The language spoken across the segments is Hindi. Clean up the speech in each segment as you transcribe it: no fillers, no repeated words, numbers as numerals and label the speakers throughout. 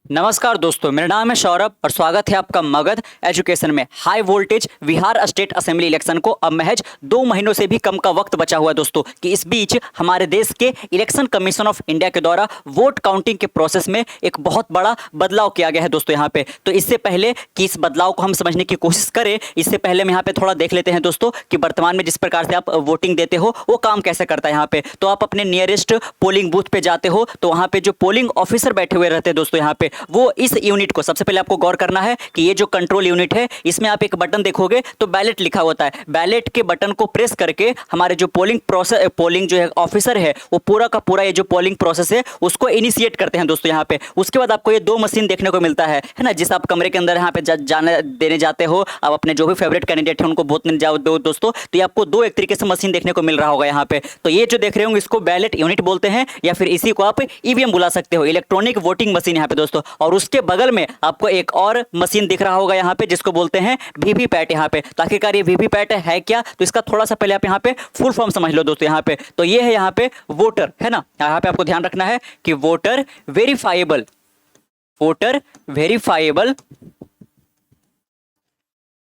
Speaker 1: नमस्कार दोस्तों, मेरा नाम है सौरभ और स्वागत है आपका मगध एजुकेशन में। High voltage Bihar state assembly election को अब महज 2 महीनों से भी कम का वक्त बचा हुआ है दोस्तों, कि इस बीच हमारे देश के इलेक्शन कमीशन ऑफ इंडिया के द्वारा वोट काउंटिंग के प्रोसेस में एक बहुत बड़ा बदलाव किया गया है दोस्तों यहाँ पे। तो इससे पहले कि इस बदलाव को हम समझने की कोशिश करें, इससे पहले हम यहाँ पे थोड़ा देख लेते हैं दोस्तों कि वर्तमान में जिस प्रकार से आप वोटिंग देते हो वो काम कैसे करता है यहाँ पे। तो आप अपने नियरेस्ट पोलिंग बूथ पे जाते हो तो वहाँ पे जो पोलिंग ऑफिसर बैठे हुए रहते हैं दोस्तों यहाँ पे, वो इस यूनिट को सबसे पहले आपको गौर करना है कि ये जो कंट्रोल यूनिट है इसमें आप एक बटन देखोगे तो बैलेट लिखा होता है। बैलेट के बटन को प्रेस करके हमारे जो पोलिंग जो है ऑफिसर है वो पूरा का पूरा ये जो पोलिंग प्रोसेस है उसको इनिशिएट करते हैं दोस्तों यहाँ पे। उसके बाद आपको ये 2 मशीन देखने को मिलता है ना, जिस आप कमरे के अंदर यहाँ पे जाने देने जाते हो, आप अपने जो भी फेवरेट कैंडिडेट है उनको वोट देने जाओ दोस्तों, तो ये आपको 2 एक तरीके से मशीन देखने को मिल रहा होगा यहाँ पे। तो ये जो देख रहे होंगे इसको बैलेट यूनिट बोलते हैं, या फिर इसी को आप ईवीएम बुला सकते हो, इलेक्ट्रॉनिक वोटिंग मशीन यहाँ पे दोस्तों। और उसके बगल में आपको एक और मशीन दिख रहा होगा यहाँ पे जिसको बोलते हैं वीवीपैट यहाँ पे। तो आखिरकार ये वीवीपैट है क्या, तो इसका थोड़ा सा पहले आप यहाँ पे फुल फॉर्म समझ लो दोस्तों यहाँ पे। तो ये है यहाँ पे वोटर है ना, यहाँ पे आपको ध्यान रखना है कि voter verifiable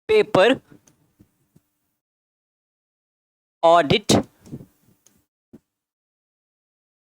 Speaker 1: paper audit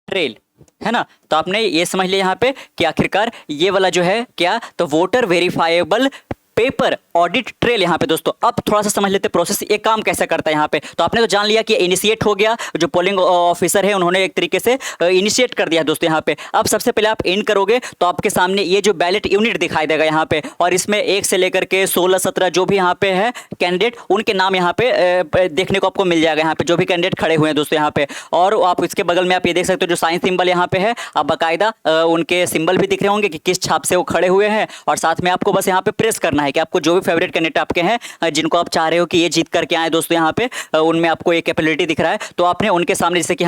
Speaker 1: trail है ना। तो आपने ये समझ लिया यहाँ पे कि आखिरकार ये वाला जो है क्या, तो voter verifiable paper audit trail यहाँ पे दोस्तों। अब थोड़ा सा समझ लेते प्रोसेस, ये काम कैसे करता है यहाँ पे। तो आपने तो जान लिया कि इनिशिएट हो गया, जो पोलिंग ऑफिसर है उन्होंने एक तरीके से इनिशिएट कर दिया दोस्तों यहाँ पे। अब सबसे पहले आप इन करोगे तो आपके सामने ये जो बैलेट यूनिट दिखाई देगा यहाँ पे, और इसमें 1 से लेकर के 16-17 जो भी यहाँ पे है कैंडिडेट, उनके नाम यहाँ पे देखने को आपको मिल जाएगा यहाँ पे, जो भी कैंडिडेट खड़े हुए हैं दोस्तों यहाँ पे। और आप इसके बगल में आप ये देख सकते हो जो साइन सिंबल यहाँ पे है, आप बाकायदा उनके सिंबल भी दिख रहे होंगे कि किस छाप से वो खड़े हुए हैं। और साथ में आपको बस यहाँ पे प्रेस करना है कि आपको जो भी फेवरेट कैंडिडेट आपके हैं जिनको आप चाह रहे हो कि ये जीत करके आए दोस्तों यहाँ पे, उनमें आपको एक कैपेबिलिटी दिख रहा है, तो आपने उनके सामने, जैसे कि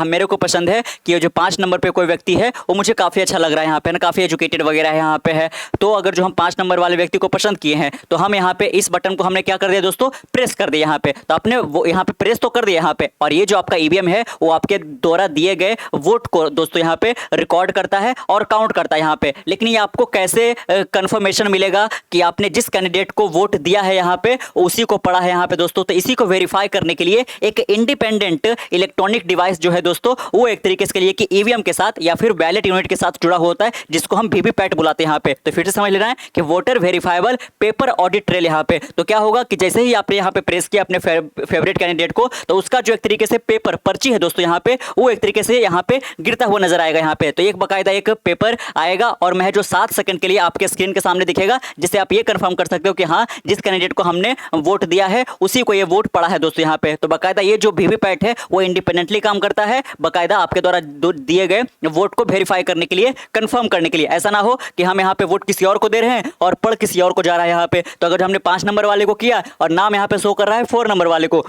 Speaker 1: मेरे को पसंद है कि ये जो 5 नंबर पे कोई व्यक्ति है वो मुझे काफ़ी अच्छा लग रहा है यहाँ पे ना, काफ़ी एजुकेटेड वगैरह है यहाँ पे है। तो अगर जो हम 5 नंबर वाले व्यक्ति को पसंद किए हैं तो हम यहाँ पे इस बटन को हमने क्या कर दिया दोस्तों, प्रेस कर दिया यहाँ पे। तो आपने वो यहाँ पे प्रेस तो कर दिया यहाँ पे, और ये जो आपका ईवीएम है वो आपके द्वारा दिए गए वोट को दोस्तों यहाँ पे रिकॉर्ड करता है और काउंट करता है यहाँ पे। लेकिन ये आपको कैसे कंफर्मेशन मिलेगा कि आपने जिस कैंडिडेट को वोट दिया है यहाँ पे उसी को पढ़ा है यहाँ पे दोस्तों। तो इसी को वेरीफाई करने के लिए एक इंडिपेंडेंट इलेक्ट्रॉनिक डिवाइस जो है दोस्तों, वो एक तरीके से लिए कि ईवीएम के साथ या फिर बैलेट यूनिट के साथ जुड़ा होता है, जिसको हम वीवीपैट बुलाते हैं यहाँ पे। तो फिर से समझ लेना है कि voter verifiable paper audit trail यहाँ पे। तो क्या होगा कि जैसे ही आपने यहाँ पे प्रेस किया अपने फेवरेट कैंडिडेट को, तो उसका जो एक तरीके से पेपर पर्ची है दोस्तों यहाँ पे, वो एक तरीके से यहाँ पे गिरता हुआ नजर आएगा यहाँ पे। तो एक बाकायदा एक पेपर आएगा और महज जो 7 सेकंड के लिए आपके स्क्रीन के सामने दिखेगा, जिससे आप ये कंफर्म कर सकते हो कि हाँ, जिस कैंडिडेट को हमने वोट दिया है उसी को ये वोट पड़ा है दोस्तों यहाँ पे। तो बाकायदा ये जो वीवीपैट है वो इंडिपेंडेंटली काम करता है, बाकायदा आपके द्वारा दिए गए वोट को वेरीफाई करने के लिए, कंफर्म करने के लिए। ऐसा ना हो कि हम यहाँ पे वोट किसी और को दे रहे हैं और पढ़ किसी और को जा रहा है यहाँ पे। तो अगर हमने 5 नंबर वाले को किया और नाम यहाँ पे शो कर रहा है 4 नंबर वाले को,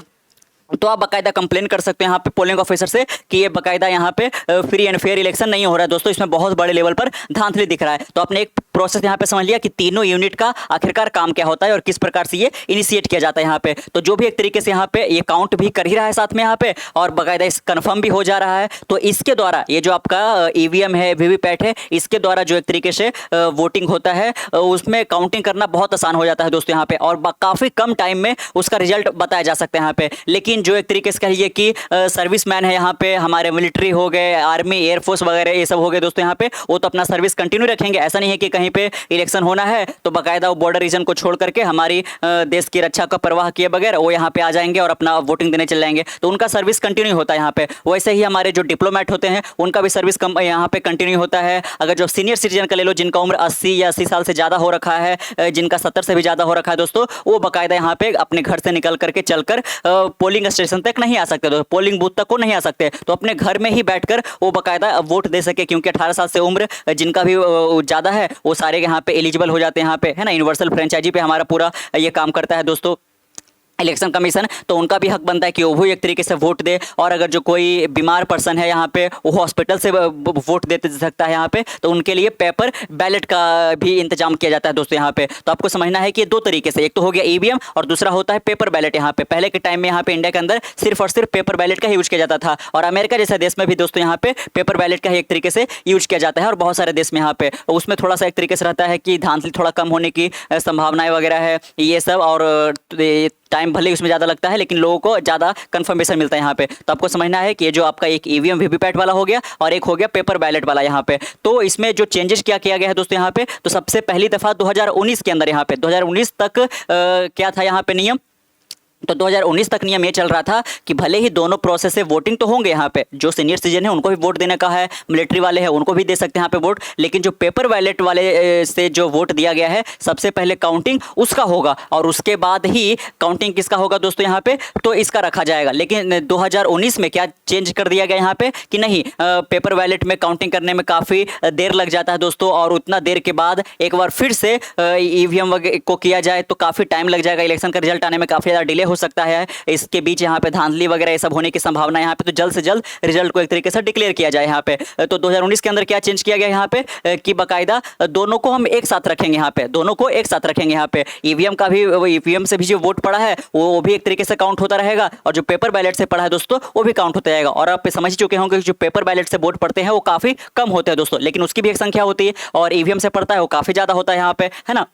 Speaker 1: तो आप बाकायदा कंप्लेन कर सकते हैं यहाँ पे पोलिंग ऑफिसर से कि ये बाकायदा यहाँ पे फ्री एंड फेयर इलेक्शन नहीं हो रहा है दोस्तों, इसमें बहुत बड़े लेवल पर धांधली दिख रहा है। तो आपने एक प्रोसेस यहाँ पे समझ लिया कि तीनों यूनिट का आखिरकार काम क्या होता है और किस प्रकार से ये इनिशिएट किया जाता है यहाँ पे। तो जो भी एक तरीके से यहाँ पे ये काउंट भी कर ही रहा है साथ में यहाँ पे, और बाकायदा इस कन्फर्म भी हो जा रहा है। तो इसके द्वारा ये जो आपका ईवीएम है, वीवीपैट है, इसके द्वारा जो एक तरीके से वोटिंग होता है उसमें काउंटिंग करना बहुत आसान हो जाता है दोस्तों यहाँ पे, और काफ़ी कम टाइम में उसका रिजल्ट बताया जा सकता है यहाँ पे। लेकिन जो एक तरीके से कहिए कि सर्विसमैन है यहाँ पे, हमारे मिलिट्री हो गए, आर्मी, एयरफोर्स वगैरह ये सब हो गए दोस्तों यहाँ पे, वो तो अपना सर्विस कंटिन्यू रखेंगे। ऐसा नहीं है कि कहीं पे इलेक्शन होना है तो बाकायदा वो बॉर्डर रीजन को छोड़ करके हमारी देश की रक्षा का परवाह किए बगैर वो यहाँ पे आ जाएंगे और अपना वोटिंग देने चल जाएंगे। तो उनका सर्विस कंटिन्यू होता है यहाँ पे। वैसे ही हमारे जो डिप्लोमेट होते हैं उनका भी सर्विस यहाँ पे कंटिन्यू होता है। अगर जो सीनियर सिटीजन का ले लो, जिनका उम्र 80 या 80 साल से ज़्यादा हो रखा है, जिनका 70 से भी ज़्यादा हो रखा है दोस्तों, वो बाकायदा यहाँ पे अपने घर से निकल करके चलकर पोलिंग स्टेशन तक नहीं आ सकते, तो पोलिंग बूथ तक को नहीं आ सकते। तो अपने घर में ही बैठकर वो बाकायदा वोट दे सके, क्योंकि 18 साल से उम्र जिनका भी ज़्यादा है वो सारे यहाँ पे एलिजिबल हो जाते हैं यहाँ पे, है ना। यूनिवर्सल फ्रेंचाइजी पे हमारा पूरा ये काम करता है दोस्तों। इलेक्शन कमीशन, तो उनका भी हक बनता है कि वो भी एक तरीके से वोट दे। और अगर जो कोई बीमार पर्सन है यहाँ पे वो हॉस्पिटल से वोट दे सकता है यहाँ पे, तो उनके लिए पेपर बैलेट का भी इंतजाम किया जाता है दोस्तों यहाँ पे। तो आपको समझना है कि दो तरीके से, एक तो हो गया ईवीएम और दूसरा होता है पेपर बैलेट। यहाँ पे पहले के टाइम में यहाँ पे इंडिया के अंदर सिर्फ और सिर्फ पेपर बैलेट का ही यूज किया जाता था, और अमेरिका जैसे देश में भी दोस्तों यहाँ पे पेपर बैलेट का ही एक तरीके से यूज किया जाता है। और बहुत सारे देश में यहाँ पे उसमें थोड़ा सा एक तरीके से रहता है कि धांधली थोड़ा कम होने की संभावनाएं वगैरह है ये सब, और टाइम भले ही उसमें ज़्यादा लगता है लेकिन लोगों को ज़्यादा कंफर्मेशन मिलता है यहाँ पे। तो आपको समझना है कि ये जो आपका एक ईवीएम वीवीपैट वाला हो गया और एक हो गया पेपर बैलेट वाला यहाँ पे। तो इसमें जो चेंजेस क्या किया गया है दोस्तों यहाँ पे, तो सबसे पहली दफ़ा 2019 के अंदर यहाँ पे 2019 तक क्या था यहाँ पे नियम, तो 2019 तक नियम ये चल रहा था कि भले ही दोनों प्रोसेस से वोटिंग तो होंगे यहाँ पे, जो सीनियर सिटीजन है उनको भी वोट देने का है, मिलिट्री वाले हैं उनको भी दे सकते हैं यहाँ पे वोट, लेकिन जो पेपर बैलेट वाले से जो वोट दिया गया है सबसे पहले काउंटिंग उसका होगा और उसके बाद ही काउंटिंग किसका होगा दोस्तों यहाँ पे, तो इसका रखा जाएगा। लेकिन 2019 में क्या चेंज कर दिया गया यहाँ पे कि नहीं, पेपर बैलेट में काउंटिंग करने में काफ़ी देर लग जाता है दोस्तों, और उतना देर के बाद एक बार फिर से ईवीएम को किया जाए तो काफ़ी टाइम लग जाएगा, इलेक्शन का रिजल्ट आने में काफ़ी ज़्यादा डिले हो सकता है। इसके बीच यहाँ पे धांधली वगैरह ये सब होने की संभावना है यहाँ पे, तो जल्द से जल्द रिजल्ट को एक तरीके से डिक्लेयर किया जाए यहाँ पे। तो 2019 के अंदर क्या चेंज किया गया यहाँ पे कि बाकायदा दोनों को हम एक साथ रखेंगे यहाँ पे, दोनों को एक साथ रखेंगे यहाँ पे। ईवीएम का भी, ईवीएम से भी जो वोट पड़ा है वो भी एक तरीके से काउंट होता रहेगा, और जो पेपर बैलेट से पड़ा है दोस्तों वो भी काउंट होता जाएगा। और आप समझ चुके होंगे कि जो पेपर बैलेट से वोट पड़ते हैं वो काफ़ी कम होते हैं दोस्तों, लेकिन उसकी भी एक संख्या होती है, और ईवीएम से पड़ता है वो काफ़ी ज़्यादा होता है यहाँ पे, है ना,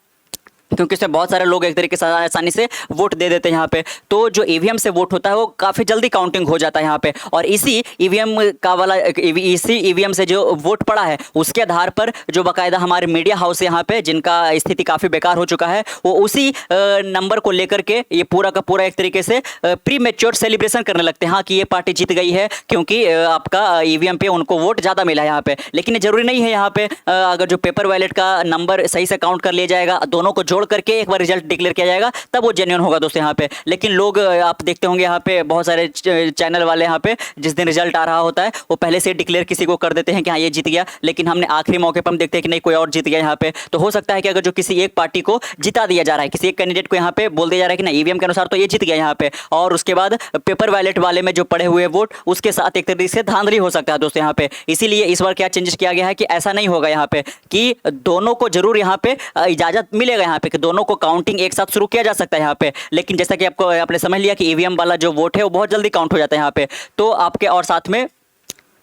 Speaker 1: क्योंकि इसमें बहुत सारे लोग एक तरीके से आसानी से वोट दे देते हैं यहाँ पे। तो जो ईवीएम से वोट होता है वो काफ़ी जल्दी काउंटिंग हो जाता है यहाँ पे, और इसी ईवीएम का वाला इसी ईवीएम से जो वोट पड़ा है उसके आधार पर जो बाकायदा हमारे मीडिया हाउस यहाँ पे जिनका स्थिति काफ़ी बेकार हो चुका है, वो उसी नंबर को लेकर के ये पूरा का पूरा एक तरीके से प्री मैच्योर सेलिब्रेशन करने लगते हैं, हाँ कि ये पार्टी जीत गई है क्योंकि आपका ईवीएम पे उनको वोट ज़्यादा मिला है यहाँ पे। लेकिन ये जरूरी नहीं है यहाँ पे, अगर जो पेपर बैलेट का नंबर सही से काउंट कर लिया जाएगा, दोनों को जोड़ करके एक बार रिजल्ट डिक्लेयर किया जाएगा, तब वो जेन्युइन होगा दोस्तों यहाँ पे। लेकिन लोग आप देखते होंगे यहाँ पे बहुत सारे चैनल वाले यहाँ पे जिस दिन रिजल्ट आ रहा होता है वो पहले से डिक्लेयर किसी को कर देते हैं कि हाँ ये जीत गया, लेकिन हमने आखिरी मौके पर हम देखते हैं कि नहीं कोई और जीत गया यहाँ पे। तो हो सकता है कि अगर जो किसी एक पार्टी को जिता दिया जा रहा है, किसी एक कैंडिडेट को यहाँ पे बोल दिया जा रहा है कि ना ईवीएम के अनुसार तो ये जीत गया यहाँ पे, और उसके बाद पेपर बैलेट वाले में जो पड़े हुए वोट उसके साथ एक तरीके से धांधली हो सकता है दोस्तों यहाँ पे। इसीलिए इस बार क्या चेंजेस किया गया है कि ऐसा नहीं होगा यहाँ पे, कि दोनों को जरूर यहाँ पे इजाजत मिलेगा यहाँ पे कि दोनों को काउंटिंग एक साथ शुरू किया जा सकता है यहाँ पे। लेकिन जैसा कि आपने समझ लिया कि ईवीएम वाला जो वोट है वो बहुत जल्दी काउंट हो जाता है यहाँ पे, तो आपके और साथ में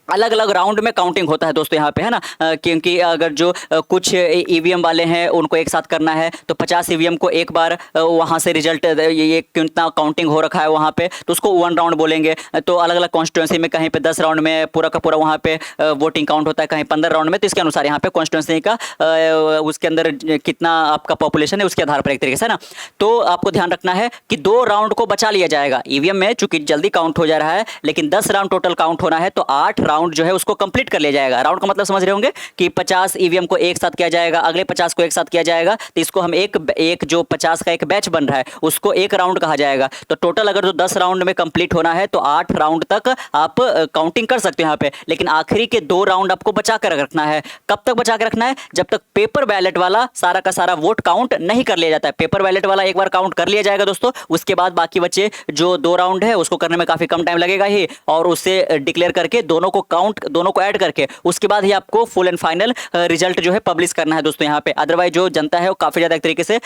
Speaker 1: अलग अलग राउंड में काउंटिंग होता है दोस्तों यहाँ पे, है ना, क्योंकि अगर जो कुछ ईवीएम वाले हैं उनको एक साथ करना है तो 50 ईवीएम को एक बार वहाँ से रिजल्ट ये कितना काउंटिंग हो रखा है वहाँ पे तो उसको 1 राउंड बोलेंगे। तो अलग अलग कॉन्स्टिट्यूंसी में कहीं पे 10 राउंड में पूरा का पूरा वहाँ पे वोटिंग काउंट होता है, कहीं 15 राउंड में। तो इसके अनुसार यहाँ पे कॉन्स्टिट्यूंसी का उसके अंदर कितना आपका पॉपुलेशन है उसके आधार पर एक तरीके से, ना। तो आपको ध्यान रखना है कि 2 राउंड को बचा लिया जाएगा ईवीएम में, चूंकि जल्दी काउंट हो जा रहा है, लेकिन 10 राउंड टोटल काउंट होना है तो 8 राउंड जो है उसको कंप्लीट कर लिया जाएगा। राउंड का मतलब समझ रहे होंगे कि 50 ईवीएम को एक साथ किया जाएगा, अगले 50 को एक साथ किया जाएगा, तो इसको हम एक जो 50 का एक बैच बन रहा है उसको एक राउंड कहा जाएगा। तो टोटल अगर जो 10 राउंड में कंप्लीट होना है तो 8 राउंड तक आप काउंटिंग कर सकते हो यहाँ पे, लेकिन आखिरी के 2 राउंड आपको बचा कर रखना है। कब तक बचा कर रखना है? जब तक पेपर बैलेट वाला सारा का सारा वोट काउंट नहीं कर लिया जाता है। पेपर बैलेट वाला एक बार काउंट कर लिया जाएगा दोस्तों, उसके बाद बाकी बचे जो 2 राउंड है उसको करने में काफी कम टाइम लगेगा ही, और उससे डिक्लेयर करके दोनों को काउंट, दोनों को ऐड करके उसके बाद ही आपको फुल एंड फाइनल रिजल्ट जो है पब्लिश करना है दोस्तों यहाँ पे। अदरवाइज जो जनता है वो काफी ज्यादा एक तरीके से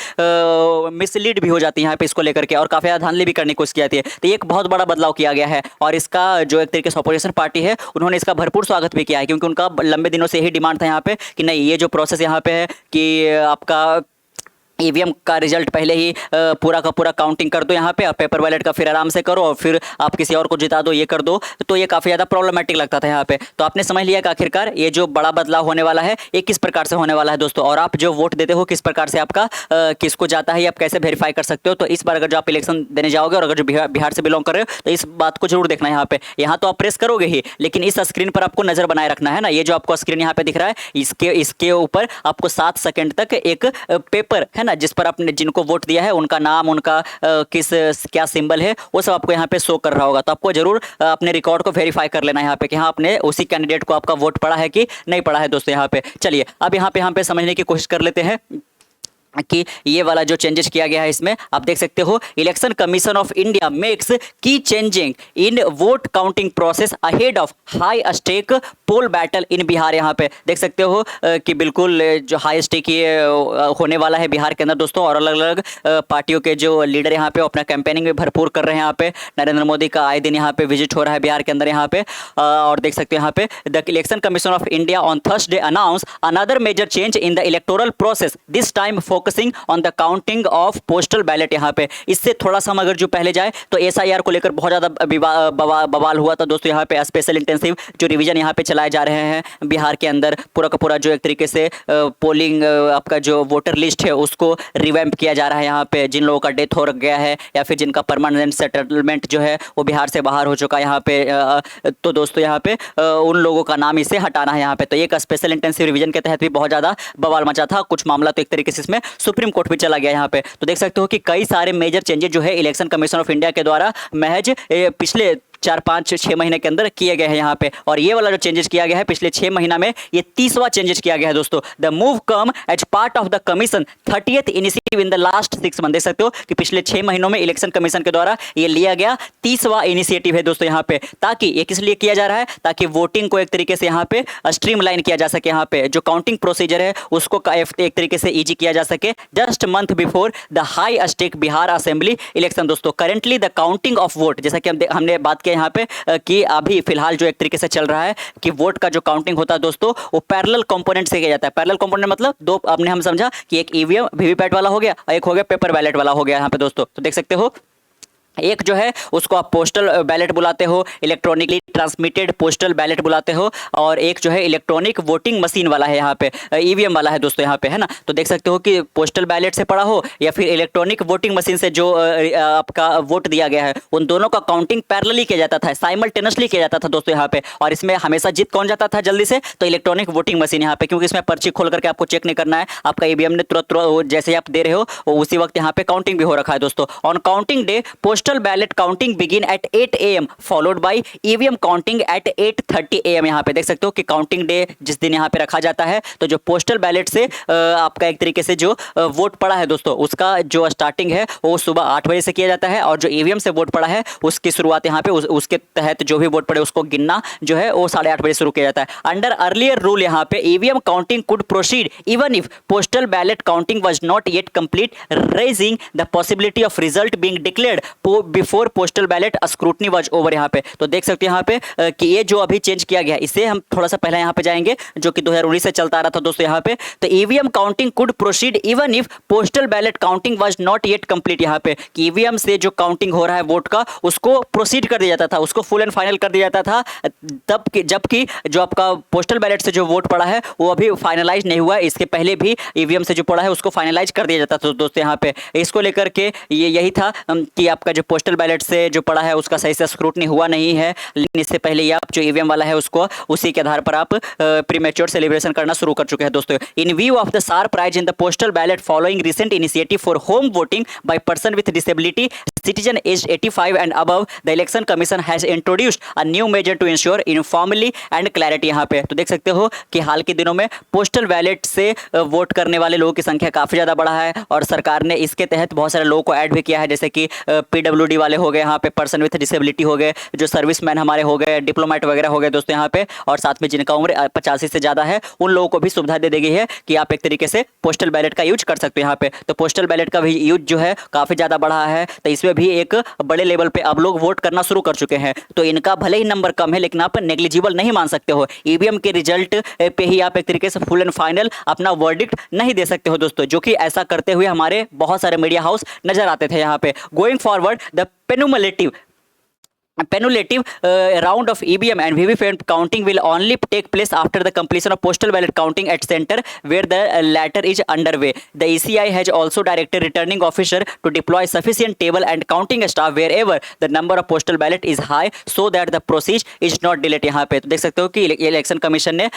Speaker 1: मिसलीड भी हो जाती है यहाँ पे इसको लेकर के, और काफी ज्यादा धांधली भी करने की कोशिश की जाती है। तो ये एक बहुत बड़ा बदलाव किया गया है, और इसका जो एक तरीके से अपोजिशन पार्टी है उन्होंने इसका भरपूर स्वागत भी किया है, क्योंकि उनका लंबे दिनों से यही डिमांड था यहाँ पे कि नहीं, ये जो प्रोसेस यहाँ पे है कि आपका ईवीएम का रिजल्ट पहले ही पूरा का पूरा काउंटिंग कर दो यहाँ पे, और पेपर बैलेट का फिर आराम से करो और फिर आप किसी और को जिता दो, ये कर दो। तो ये काफ़ी ज़्यादा प्रॉब्लमेटिक लगता था यहाँ पे। तो आपने समझ लिया कि आखिरकार ये जो बड़ा बदलाव होने वाला है ये किस प्रकार से होने वाला है दोस्तों, और आप जो वोट देते हो किस प्रकार से आपका किसको जाता है, आप कैसे वेरीफाई कर सकते हो। तो इस बार अगर जो आप इलेक्शन देने जाओगे और अगर जो बिहार से बिलोंग कर रहे हो तो इस बात को जरूर देखना है यहाँ पे। यहाँ तो आप प्रेस करोगे ही, लेकिन इस स्क्रीन पर आपको नजर बनाए रखना है ना। ये जो आपको स्क्रीन यहाँ पे दिख रहा है इसके ऊपर आपको 7 सेकेंड तक एक पेपर है ना, जिस पर आपने जिनको वोट दिया है उनका नाम, उनका क्या सिंबल है, वो सब आपको यहाँ पे शो कर रहा होगा। तो आपको जरूर अपने रिकॉर्ड को वेरीफाई कर लेना है यहाँ पे कि हाँ आपने उसी कैंडिडेट को आपका वोट पड़ा है कि नहीं पड़ा है दोस्तों यहाँ पे। चलिए अब यहाँ पे समझने की कोशिश कर लेते हैं कि ये वाला जो चेंजेस किया गया है इसमें आप देख सकते हो, election commission of India makes key changing in vote counting process ahead of high stake poll battle in Bihar. यहाँ पे देख सकते हो कि बिल्कुल जो हाई स्टेक ये होने वाला है बिहार के अंदर दोस्तों, और अलग अलग पार्टियों के जो लीडर यहाँ पे अपना कैंपेनिंग में भरपूर कर रहे हैं। यहाँ पे नरेंद्र मोदी का आए दिन यहाँ पे विजिट हो रहा है बिहार के अंदर यहाँ पे, और देख सकते हो यहाँ पे the election commission of India on Thursday announce another major change in the electoral process, this time focusing on the counting of postal ballot. यहाँ पे इससे थोड़ा सा हम अगर जो पहले जाए तो एसआईआर को लेकर बहुत ज़्यादा बवाल हुआ था दोस्तों। यहाँ पे स्पेशल इंटेंसिव जो रिवीजन यहाँ पे चलाए जा रहे हैं बिहार के अंदर, पूरा का पूरा जो एक तरीके से पोलिंग आपका जो वोटर लिस्ट है उसको रिवैम्प किया जा रहा है। यहाँ पे जिन लोगों का डेथ हो गया है या फिर जिनका परमानेंट सेटलमेंट जो है वो बिहार से बाहर हो चुका है यहाँ पे, तो दोस्तों यहाँ पे उन लोगों का नाम इसे हटाना है यहाँ पे। तो एक स्पेशल इंटेंसिव रिवीजन के तहत भी बहुत ज़्यादा बवाल मचा था, कुछ मामला तो एक तरीके से इसमें सुप्रीम कोर्ट भी चला गया यहाँ पे। तो देख सकते हो कि कई सारे मेजर चेंजेस जो है इलेक्शन कमीशन ऑफ इंडिया के द्वारा महज पिछले 4-5-6 महीने के अंदर किए गए हैं यहाँ पे। और ये वाला जो चेंजेस किया गया है पिछले 6 महीना में, ये 30वां चेंजेस किया गया है दोस्तों। The move come as part of the commission 30th initiative in the last 6 month. देख सकते हो कि पिछले 6 महीनों में इलेक्शन कमीशन के द्वारा ये लिया गया 30वां इनिशिएटिव है दोस्तों यहाँ पे। ताकि ये किस लिए किया जा रहा है, ताकि वोटिंग को एक तरीके से यहाँ पे स्ट्रीमलाइन किया जा सके, यहाँ पे जो काउंटिंग प्रोसीजर है उसको एक तरीके से ईजी किया जा सके। Just month before the high stake Bihar assembly election दोस्तों, currently the counting of vote, जैसा कि हमने बात किया यहाँ पे कि अभी फिलहाल जो एक तरीके से चल रहा है कि वोट का जो काउंटिंग होता है दोस्तों वो पैरेलल कंपोनेंट से किया जाता है। पैरेलल कंपोनेंट मतलब दो, आपने हम समझा कि एक ईवीएम वीवीपैट वाला हो गया और एक हो गया पेपर बैलेट वाला हो गया यहाँ पे दोस्तों। तो देख सकते हो एक जो है उसको आप पोस्टल बैलेट बुलाते हो, इलेक्ट्रॉनिकली ट्रांसमिटेड पोस्टल बैलेट बुलाते हो, और एक जो है इलेक्ट्रॉनिक वोटिंग मशीन वाला है यहाँ पे, ईवीएम वाला है दोस्तों यहाँ पे, है ना। तो देख सकते हो कि पोस्टल बैलेट से पड़ा हो या फिर इलेक्ट्रॉनिक वोटिंग मशीन से जो आपका वोट दिया गया है, उन दोनों का काउंटिंग पैरेलली किया जाता था, साइमल्टेनियसली किया जाता था दोस्तों यहाँ पे। और इसमें हमेशा जीत कौन जाता था जल्दी से, तो इलेक्ट्रॉनिक वोटिंग मशीन यहाँ पे, क्योंकि इसमें पर्ची खोल करके आपको चेक नहीं करना है, आपका ईवीएम ने तुरंत जैसे ही आप दे रहे हो उसी वक्त यहाँ पे काउंटिंग भी हो रखा है दोस्तों। On counting day postal ballot counting begin at 8 AM followed by EVM counting at 8:30 AM। यहाँ पे देख सकते हो कि काउंटिंग डे जिस दिन यहाँ पे रखा जाता है, तो जो पोस्टल बैलेट से आपका एक तरीके से जो वोट पड़ा है दोस्तों उसका जो स्टार्टिंग है वो सुबह 8 बजे से किया जाता है, और जो ईवीएम से वोट पड़ा है उसकी शुरुआत यहाँ पे उसके तहत जो भी वोट पड़े उसको गिनना जो है वो 8:30 बजे शुरू किया जाता है। अंडर अर्लियर रूल यहाँ पे EVM counting could proceed even if postal ballot counting was not yet complete, raising the possibility of result being declared before postal ballot scrutiny was over. यहाँ पे तो देख सकते हैं यहाँ पे कि ये जो अभी चेंज किया गया, इससे हम थोड़ा सा पहले यहाँ पे जाएंगे जो कि 2019 से चलता आ रहा था दोस्तों यहाँ पे। तो EVM counting could proceed even if postal ballot counting was not yet complete. यहाँ पे कि ईवीएम से जो काउंटिंग हो रहा है वोट का उसको प्रोसीड कर दिया जाता था, उसको फुल एंड फाइनल कर दिया जाता था तब, जबकि जो आपका पोस्टल बैलेट से जो वोट पड़ा है वो अभी फाइनलाइज नहीं हुआ, इसके पहले भी ईवीएम से जो पड़ा है उसको फाइनलाइज कर दिया जाता था दोस्तों यहाँ पे। इसको लेकर के ये यही था कि आपका जो पोस्टल बैलेट से जो पड़ा है उसका सही से स्क्रूटनी हुआ नहीं है, लेकिन इससे पहले ही आप जो ईवीएम वाला है उसको उसी के आधार पर आप प्रीमेच्योर सेलिब्रेशन करना शुरू कर चुके हैं दोस्तों। इन view of the sharp rise in the postal ballot following recent initiative for home voting by person with disability citizen aged 85 and above, the election commission has introduced a new measure to ensure uniformity and clarity। यहाँ पे तो देख सकते हो कि हाल के दिनों में पोस्टल बैलेट से वोट करने वाले लोगों की संख्या काफ़ी ज़्यादा बढ़ा है, और सरकार ने इसके तहत बहुत सारे लोगों को ऐड भी किया है, जैसे कि पीडब्ल्यूडी वाले हो गए, यहाँ पे पर्सन विथ डिसेबिलिटी हो गए, जो सर्विसमैन हमारे हो गए, डिप्लोमेट वगैरह हो गए दोस्तों यहाँ पे, और साथ में जिनका उम्र 85 से ज़्यादा है उन लोगों को भी सुविधा दे दी गई है कि आप एक तरीके से पोस्टल बैलेट का यूज कर सकते हो यहाँ पे। तो पोस्टल बैलेट का भी यूज जो है काफ़ी ज़्यादा बढ़ा है, तो इसमें भी एक बड़े लेवल पे अब लोग वोट करना शुरू कर चुके हैं। तो इनका भले ही नंबर कम है लेकिन आप नेग्लिजिबल नहीं मान सकते हो, ईवीएम के रिजल्ट पे ही आप एक तरीके से फुल एंड फाइनल अपना वर्डिक्ट नहीं दे सकते हो दोस्तों, जो कि ऐसा करते हुए हमारे बहुत सारे मीडिया हाउस नजर आते थे यहाँ पे। Going forward the penultimate round of EVM and VVPAT counting will only take place after the completion of postal ballot counting at center where the latter is underway. The ECI has also directed returning officer to deploy sufficient table and counting staff wherever the number of postal ballot is high so that the process is not delayed। यहाँ पे तो देख सकते हो कि इलेक्शन कमीशन ने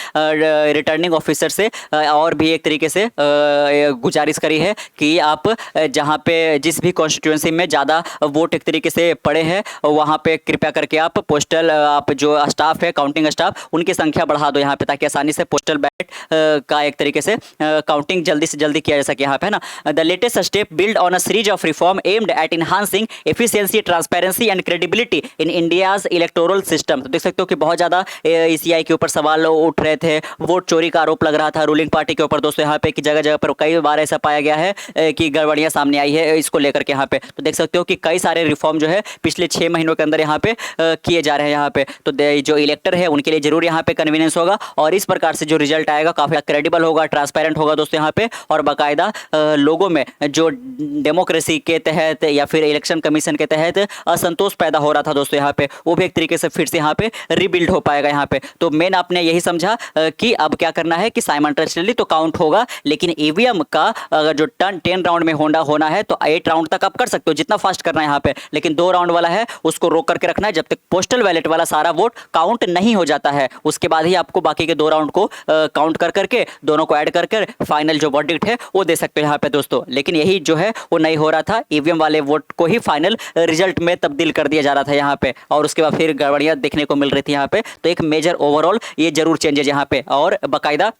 Speaker 1: रिटर्निंग ऑफिसर से और भी एक तरीके से गुजारिश करी है कि आप जहाँ पे जिस भी कॉन्स्टिट्यूंसी में ज़्यादा वोट एक तरीके से पड़े हैं वहाँ पे कृपया करके आप पोस्टल आप जो स्टाफ है, काउंटिंग स्टाफ, उनकी संख्या बढ़ा दो यहाँ पे, ताकि आसानी से पोस्टल बैलेट का एक तरीके से काउंटिंग जल्दी से जल्दी किया जा सके यहाँ पे, है ना। The latest step build on a series of reform aimed at enhancing efficiency, transparency and credibility in India's electoral system. तो देख सकते हो कि बहुत ज़्यादा ईसीआई के ऊपर सवाल उठ रहे थे, वोट चोरी का आरोप लग रहा था रूलिंग पार्टी के ऊपर दोस्तों यहाँ पे, कि जगह जगह पर कई बार ऐसा पाया गया है कि गड़बड़ियाँ सामने आई है इसको लेकर के यहाँ पे। तो देख सकते हो कि कई सारे रिफॉर्म जो है पिछले 6 महीनों के अंदर यहाँ पे किए जा रहे हैं यहाँ पे। तो जो इलेक्टर है उनके लिए जरूर यहाँ पे कन्वीनियंस होगा, और इस प्रकार से जो रिजल्ट आएगा काफ़ी क्रेडिबल होगा, ट्रांसपेरेंट होगा दोस्तों यहाँ पे, और बाकायदा लोगों में जो डेमोक्रेसी के तहत या फिर इलेक्शन कमीशन के तहत असंतोष पैदा हो रहा था दोस्तों यहाँ पे, वो भी एक तरीके से फिर से यहाँ पे रिबिल्ड हो पाएगा यहाँ पे। तो मेन आपने यही समझा कि अब क्या करना है कि साइमल्टेनियसली तो काउंट होगा, लेकिन ईवीएम का अगर जो 10 राउंड में होना है तो 8 राउंड तक आप कर सकते हो, जितना फास्ट करना है यहाँ पे, लेकिन 2 राउंड वाला है उसको रोक करके रखना है जब तक पोस्टल बैलेट वाला सारा वोट काउंट नहीं हो जाता है। उसके बाद ही आपको बाकी के 2 राउंड को काउंट कर करके दोनों को ऐड कर फाइनल जो वर्डिक्ट है वो दे सकते हो यहाँ पे दोस्तों। लेकिन यही जो है वो नहीं हो रहा था, ईवीएम वाले वोट को ही फाइनल रिजल्ट में तब्दील कर दिया जा रहा था यहाँ पे, और उसके बाद फिर गड़बड़ियाँ देखने को मिल रही थी यहाँ पे। तो एक मेजर ओवरऑल ये जरूर चेंजेज यहाँ पे, और बाकायदा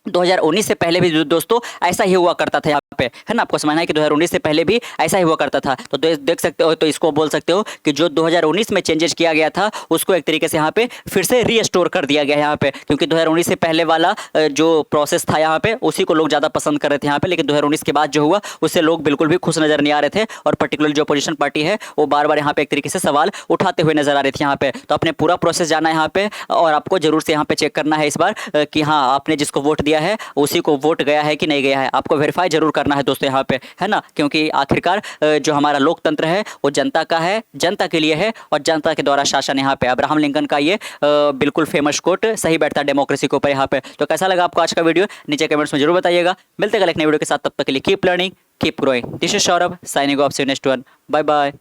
Speaker 1: 2019 से पहले भी दोस्तों ऐसा ही हुआ करता था यहाँ पे, है ना। आपको समझना है कि 2019 से पहले भी ऐसा ही हुआ करता था। तो देख सकते हो, तो इसको बोल सकते हो कि जो 2019 में चेंजेस किया गया था उसको एक तरीके से यहाँ पे फिर से रीस्टोर कर दिया गया यहाँ पे, क्योंकि 2019 से पहले वाला जो प्रोसेस था यहाँ पे उसी को लोग ज़्यादा पसंद कर रहे थे यहाँ पे। लेकिन 2019 के बाद जो हुआ उससे लोग बिल्कुल भी खुश नज़र नहीं आ रहे थे, और पर्टिकुलर जो अपोजिशन पार्टी है वो बार बार यहाँ पे एक तरीके से सवाल उठाते हुए नजर आ रही थी यहाँ पे। तो अपने पूरा प्रोसेस जाना है यहाँ पे, और आपको जरूर से यहाँ पे चेक करना है इस बार कि हाँ आपने जिसको वोट दिया है उसी को वोट गया है कि नहीं गया है, आपको वेरीफाई जरूर करना है दोस्तों यहाँ पे, है ना। क्योंकि आखिरकार जो हमारा लोकतंत्र है वो जनता का है, जनता के लिए है, और जनता के द्वारा शासन यहाँ पे। अब्राहम लिंकन का ये बिल्कुल फेमस कोट सही बैठता है डेमोक्रेसी के ऊपर यहाँ पे। तो कैसा लगा आपको आज का वीडियो, नीचे कमेंट्स में जरूर बताइएगा। मिलते हैं कल एक नई वीडियो के साथ, तब तक के लिए keep learning keep growing. This is Saurabh signing off, see you next one, bye bye.